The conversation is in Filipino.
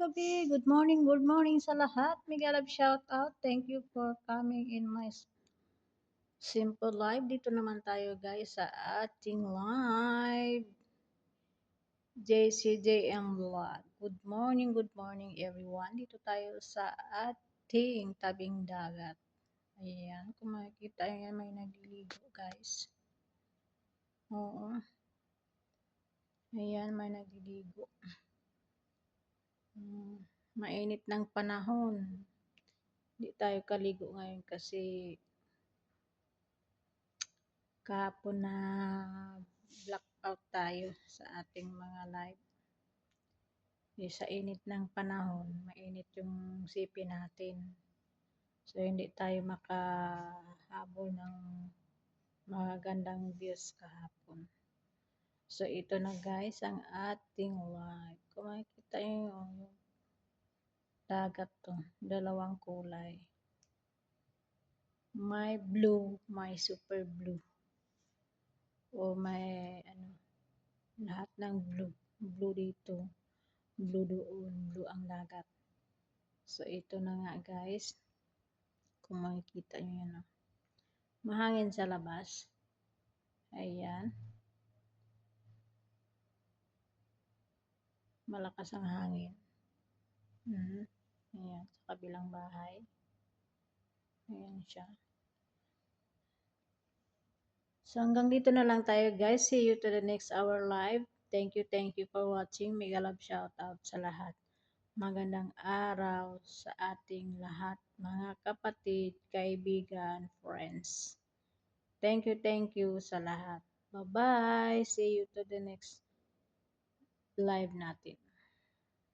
gabi. Good morning sa lahat. Mega love shout out. Thank you for coming in my simple live. Dito naman tayo guys sa ating live. JCJM Vlog. Good morning everyone. Dito tayo sa ating tabing dagat. Ayan, kung makikita yan, may nagliligo guys. Oo. Ayan, may nagliligo. Mainit ng panahon. Hindi tayo kaligo ngayon kasi kahapon na blackout tayo sa ating mga live. Sa init ng panahon, mainit yung sipi natin. So hindi tayo makahabol ng mga gandang views kahapon. So ito na guys ang ating live. Kung makikita nyo yung dagat to, dalawang kulay. May blue, may super blue. O may lahat ng blue. Blue dito, blue doon, blue ang dagat. So ito na nga guys. Kung makikita nyo yan. Mahangin sa labas. Ayan. Malakas ang hangin. Ayan, sa kabilang bahay. Ayan siya. So hanggang dito na lang tayo guys. See you to the next hour live. Thank you for watching. Mega love shout out sa lahat. Magandang araw sa ating lahat, mga kapatid, kaibigan, friends. Thank you sa lahat. Bye-bye. See you to the next live natin.